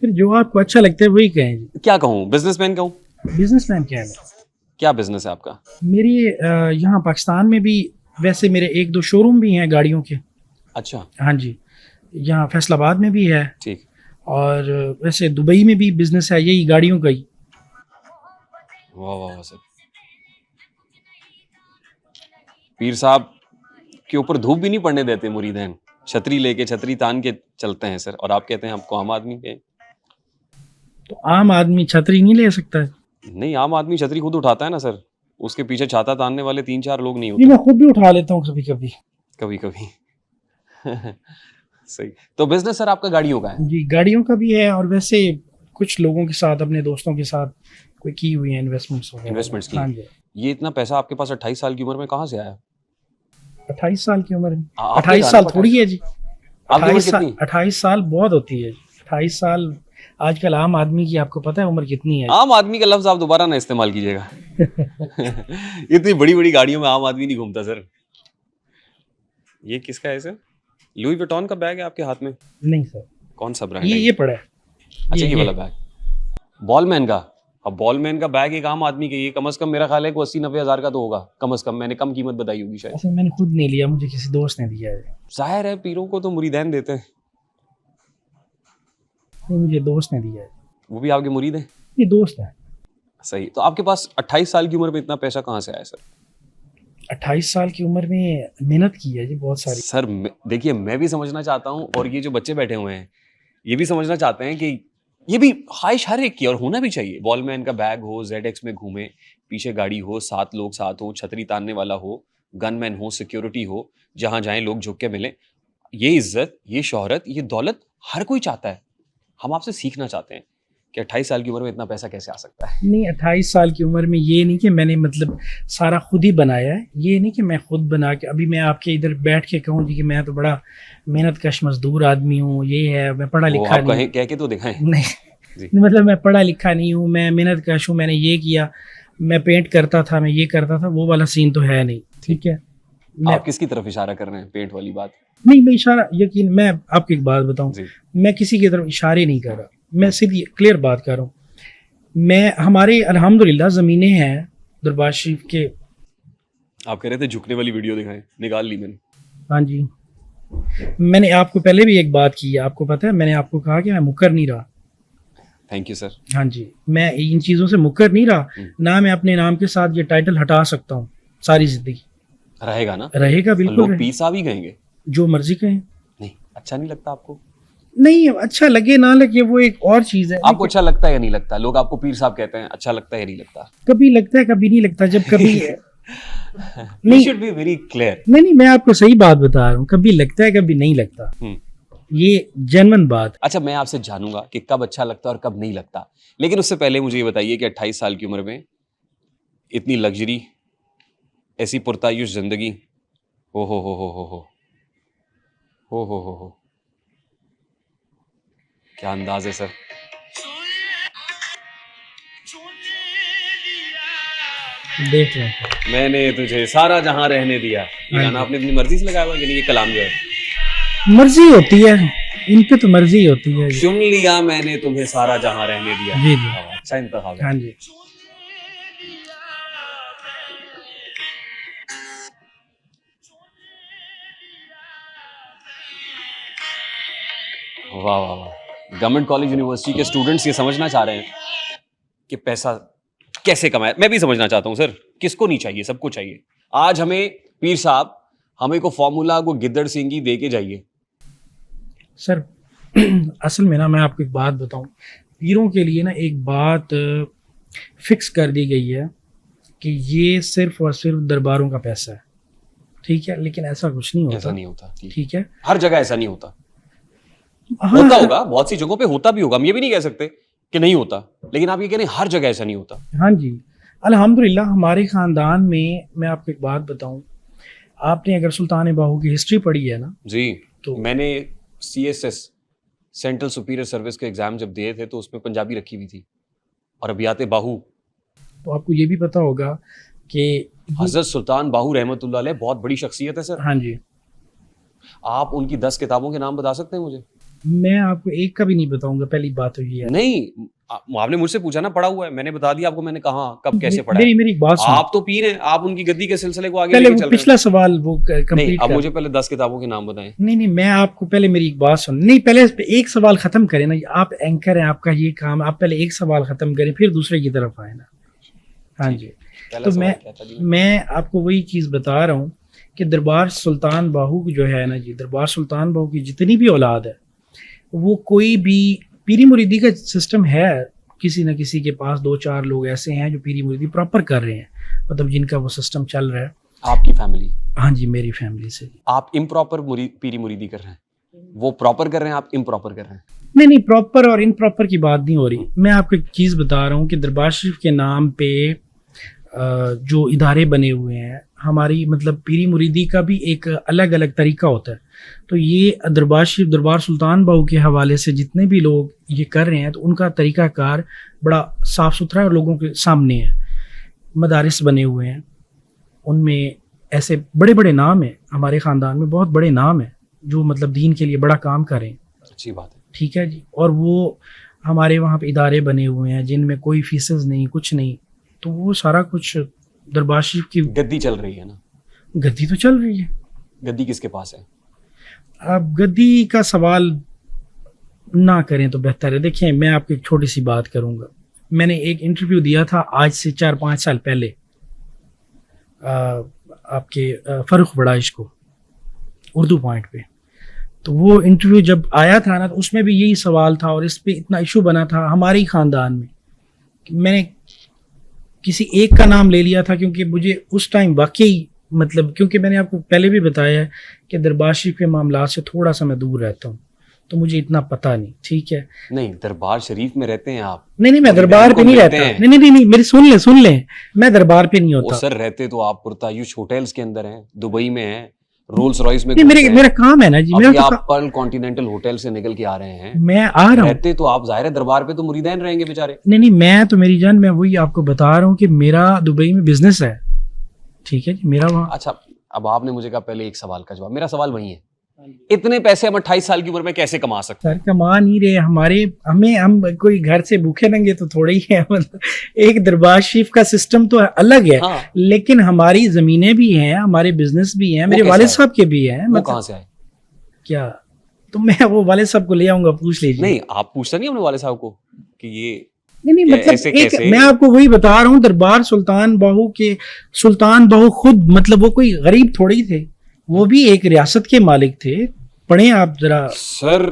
फिर जो आपको अच्छा लगता है वही कहें जी। क्या कहूँ, बिजनेसमैन कहूँ? बिजनेसमैन क्या है? क्या बिजनेस है आपका? मेरी यहाँ पाकिस्तान में भी वैसे मेरे एक दो शोरूम भी हैं गाड़ियों के। अच्छा, हाँ जी, यहाँ फैसलाबाद में भी है ठीक। और वैसे दुबई में भी बिजनेस है यही गाड़ियों का ही। वाह वाह वाह सर। पीर साहब के ऊपर धूप भी नहीं पड़ने देते मुरीदैन, छतरी लेके छतरी तान के चलते हैं सर, और आप कहते हैं आपको आम आदमी के। तो आम आदमी छतरी नहीं ले सकता है? नहीं, आम आदमी छतरी खुद उठाता है ना सर, उसके पीछे छाता तानने वाले 3-4 लोग नहीं नहीं, होते। मैं खुद भी उठा लेता हूँ कभी कभी। कभी कभी सही। तो बिजनेस सर आपका गाड़ियों का है? जी, गाड़ियों का भी है और वैसे कुछ लोगों के साथ, अपने दोस्तों के साथ कोई की हुई है इन्वेस्टमेंट्स वगैरह। इन्वेस्टमेंट्स की। हाँ जी। ये इतना पैसा आपके पास 28 साल की उम्र में कहाँ से आया? 28 साल की उम्र में? आपने 28 कहा साल ना थोड़ी है जी। आपकी उम्र कितनी? 28 साल बहुत होती है। 28 साल आजकल आम आदमी की आपको पता है उम्र कितनी है? आम आदमी का लफ्ज आप दोबारा ना इस्तेमाल कीजिएगा इतनी बड़ी बड़ी गाड़ियों में आम आदमी नहीं घूमता सर। ये किसका है सर? लुई विटॉन का बैग है आपके हाथ में? नहीं सर, कौन सा ब्रांड है? ये पड़ा है। अच्छा, ये वाला बैग बॉलमैन का। अब बॉलमैन का बैग एक आम आदमी के, ये कम से कम मेरा ख्याल है कि 80-90 हज़ार का तो होगा कम से कम। मैंने कम कीमत बताई होगी शायद। ऐसे मैंने खुद नहीं लिया, मुझे किसी दोस्त ने दिया है। जाहिर है पीरों को तो मुरीदैन देते हैं। नहीं, मुझे दोस्त ने दिया है। वो भी आपके मुरीद हैं? ये दोस्त है। सही। तो आपके पास 28 साल की उम्र में इतना पैसा कहाँ से आया सर? 28 साल की उम्र में मेहनत की है जी बहुत सारी। सर देखिए, मैं भी समझना चाहता हूँ और ये जो बच्चे बैठे हुए हैं ये भी समझना चाहते हैं कि ये भी ख्वाहिश हर एक की, और होना भी चाहिए। वॉलमैन का बैग हो, ZX में घूमे, पीछे गाड़ी हो, 7 लोग साथ हो, छतरी तानने वाला हो, गनमैन हो, सिक्योरिटी हो, जहाँ जाएं लोग झुक के मिले। ये इज्जत, ये शोहरत, ये दौलत हर कोई चाहता है। हम आपसे सीखना चाहते हैं कि 28 साल की उम्र में इतना पैसा कैसे आ सकता है? नहीं, 28 साल की उम्र में ये नहीं कि मैंने मतलब सारा खुद ही बनाया है। ये नहीं कि मैं खुद बना के अभी मैं आपके इधर बैठ के कहूँ जी कि मैं तो बड़ा मेहनत कश मजदूर आदमी हूँ, ये है, मैं पढ़ा लिखा आप नहीं। कह के तो दिखाएं। नहीं जी। मतलब मैं पढ़ा लिखा नहीं हूँ, मैं मेहनत कश हूँ, मैंने ये किया, मैं पेंट करता था, मैं ये करता था, वो वाला सीन तो है नहीं। ठीक है, आप किसकी तरफ इशारा कर रहे हैं? पेंट वाली बात? नहीं, मैं इशारा, यकीन, मैं आपको एक बात बताऊं, जी। मैं किसी की तरफ इशारे नहीं कर रहा, मैं सीधी क्लियर बात कर रहा हूँ। मैं हमारे अल्हम्दुलिल्लाह ज़मीनें हैं दरबार शरीफ के। आप कह रहे थे झुकने वाली वीडियो दिखाएं, निकाल ली मैंने। हाँ जी, मैंने आपको पहले भी एक बात की है, आपको पता है, मैंने आपको कहा कि मैं मुकर नहीं रहा। Thank you sir. हाँ जी, मैं इन चीज़ों से मुकर नहीं रहा ना। मैं अपने नाम के साथ ये टाइटल हटा सकता हूँ सारी जिंदगी। रहेगा ना? रहेगा, बिल्कुल लोग रहेगा। पीर साहब ही कहेंगे। जो मर्जी कहें। नहीं, अच्छा नहीं लगता आपको? नहीं, अच्छा लगे ना लगे वो एक और चीज़ है। आपको अच्छा लगता है या नहीं लगता? लोग आपको पीर साहब कहते हैं, अच्छा लगता है या नहीं लगता? कभी लगता है, कभी नहीं लगता। जब कभी You should be very clear. नहीं, मैं आपको सही बात बता रहा हूँ, कभी लगता है कभी नहीं लगता, ये जेन्युइन बात। अच्छा, मैं आपसे जानूंगा कि कब अच्छा लगता है और कब नहीं लगता, लेकिन उससे पहले मुझे ये बताइए कि 28 साल की उम्र में इतनी लग्जरी, ऐसी पुरतायुश जिंदगी, हो हो हो हो हो हो हो हो हो हो, क्या अंदाज है सर। देख लो, मैंने तुझे सारा जहां रहने दिया, ये गाना आपने अपनी मर्जी से लगाया हुआ है? ये कलाम जो है मर्जी होती है इनकी, तो मर्जी होती है। चुन लिया मैंने तुम्हें सारा जहां रहने दिया। जी जी, अच्छा इंतखाब है। हाँ जी। वाह वाह वाह। गवर्नमेंट कॉलेज यूनिवर्सिटी के स्टूडेंट्स ये समझना चाह रहे हैं कि पैसा कैसे कमाए। मैं भी समझना चाहता हूं सर, किसको नहीं चाहिए, सबको चाहिए। आज हमें पीर साहब, हमें को फॉर्मूला को गिद्दड़ सिंगी दे के जाइए सर। असल में ना, मैं आपको एक बात बताऊं, पीरों के लिए ना एक बात फिक्स कर दी गई है कि ये सिर्फ और सिर्फ दरबारों का पैसा है। ठीक है, लेकिन ऐसा कुछ नहीं होता। ऐसा नहीं होता। ठीक है, हर जगह ऐसा नहीं होता। हाँ, होता होगा, बहुत सी जगहों पे होता भी होगा, हम ये भी नहीं कह सकते कि नहीं होता, लेकिन आप ये कह रहे हैं हर जगह ऐसा नहीं होता। हाँ जी, अल्हम्दुलिल्लाह हमारे ख़ानदान में, मैं आपको एक बात बताऊं, आपने अगर सुल्तान बाहू की हिस्ट्री पढ़ी है ना जी, तो मैंने CSS सेंट्रल सुपीरियर सर्विस के एग्जाम जब दिए थे तो उसमें पंजाबी रखी हुई थी, और अबियाते बाहू, तो आपको ये भी पता होगा कि हजरत सुल्तान बाहू रहमतुल्लाह अलैह बहुत बड़ी शख्सियत है सर। हाँ जी, आप उनकी 10 किताबों के नाम बता सकते हैं मुझे? मैं आपको एक का भी नहीं बताऊंगा, पहली बात तो ये है। नहीं, आपने मुझसे पूछा ना, पढ़ा हुआ है, मैंने बता दिया आपको, मैंने कहा कब कैसे पढ़ा है। मेरी एक बात सुनो। आप तो पीर हैं, आप उनकी गद्दी के सिलसिले को आगे पहले लेके वो चल रहे पिछला सवाल वो हैं। नहीं, कंप्लीट अब कर। मुझे पहले 10 किताबों के नाम बताएं। नहीं, मैं आपको पहले मेरी एक बात सुन, नहीं पहले एक सवाल खत्म करें ना, आप एंकर हैं, आपका ये काम, आप पहले एक सवाल खत्म करें फिर दूसरे की तरफ आए ना। हाँ जी, पहला तो सवाल क्या था जी? मैं आपको वही चीज़ बता रहा हूँ कि दरबार सुल्तान बाहू जो है ना जी, दरबार सुल्तान बाहू की जितनी भी औलाद है, वो कोई भी पीरी मुरीदी का सिस्टम है, किसी न किसी के पास 2-4 लोग ऐसे हैं जो पीरी मुरीदी प्रॉपर कर रहे हैं, मतलब जिनका वो सिस्टम चल रहा है। आपकी फैमिली? हाँ जी, मेरी फैमिली से। आप इम्प्रॉपर पीरी मुरीदी कर रहे हैं, वो प्रॉपर कर रहे हैं, आप इम्प्रॉपर कर रहे हैं? नहीं, प्रॉपर और इम्प्रॉपर की बात नहीं हो रही, मैं आपको एक चीज़ बता रहा हूँ कि दरबार शरीफ के नाम पे जो इदारे बने हुए हैं हमारी, मतलब पीरी मुरीदी का भी एक अलग अलग तरीका होता है। तो ये दरबार शरीफ, दरबार सुल्तान बाहू के हवाले से जितने भी लोग ये कर रहे हैं, तो उनका तरीक़ाकार बड़ा साफ़ सुथरा और लोगों के सामने है। मदारिस बने हुए हैं, उनमें ऐसे बड़े बड़े नाम हैं, हमारे ख़ानदान में बहुत बड़े नाम हैं जो मतलब दीन के लिए बड़ा काम करें। अच्छी बात है। ठीक है जी, और वो हमारे वहाँ पे इदारे बने हुए हैं जिनमें कोई फीसेस नहीं, कुछ नहीं, तो वो सारा कुछ दरबार शरीफ की गद्दी चल रही है ना? गद्दी तो चल रही है। गद्दी किसके पास है? अब गद्दी का सवाल ना करें तो बेहतर है। देखिए, मैं आपको एक छोटी सी बात करूंगा। मैंने एक इंटरव्यू दिया था आज से 4-5 साल पहले आपके फ़ारूक बड़ाइश को, उर्दू पॉइंट पे। तो वो इंटरव्यू जब आया था ना, तो उसमें भी यही सवाल था और इस पे इतना इशू बना था हमारे ही ख़ानदान में। मैंने किसी एक का नाम ले लिया था क्योंकि मुझे उस टाइम वाकई, मतलब क्योंकि मैंने आपको पहले भी बताया है कि दरबार शरीफ के मामला से थोड़ा सा मैं दूर रहता हूँ, तो मुझे इतना पता नहीं। ठीक है, नहीं, दरबार शरीफ में रहते हैं आप? नहीं, मैं दरबार पे नहीं रहता। नहीं, मेरी सुन ले, मैं दरबार पे नहीं होता। सर, रहते तो आप पुरतायुश होटल्स के अंदर हैं, दुबई में हैं, रोल्स रॉयस में। मेरा काम है ना जी, मेरा आप पर्ल कॉन्टिनेंटल होटल से निकल के आ रहे हैं, मैं आ रहा हूँ। रहते तो आप जाहिर है दरबार पे तो मुरीदैन रहेंगे बेचारे। नहीं, मैं तो मेरी जान, मैं वही आपको बता रहा हूँ कि मेरा दुबई में बिजनेस है। ठीक है जी, मेरा वहाँ। अच्छा, अब आपने मुझे कहा पहले एक सवाल का जवाब, मेरा सवाल वही है, इतने पैसे हम 28 साल की उम्र में कैसे कमा सकते हैं? सर, कमा नहीं रहे हम कोई घर से भूखे नंगे तो थोड़े ही है। मतलब एक दरबार शरीफ का सिस्टम तो अलग है। हाँ। लेकिन हमारी जमीनें भी हैं, हमारे बिजनेस भी हैं, मेरे वालिद साहब के भी हैं। मतलब कहाँ से आए? क्या? तो मैं वो वालिद साहब को ले आऊंगा, पूछ लीजिए। नहीं, आप पूछता नहीं अपने वालिद साहब को कि ये नहीं, मतलब मैं आपको वही बता रहा हूँ, दरबार सुल्तान बाहू खुद, मतलब वो कोई गरीब थोड़ी थे, वो भी एक रियासत के मालिक थे। पढ़े आप जरा। सर,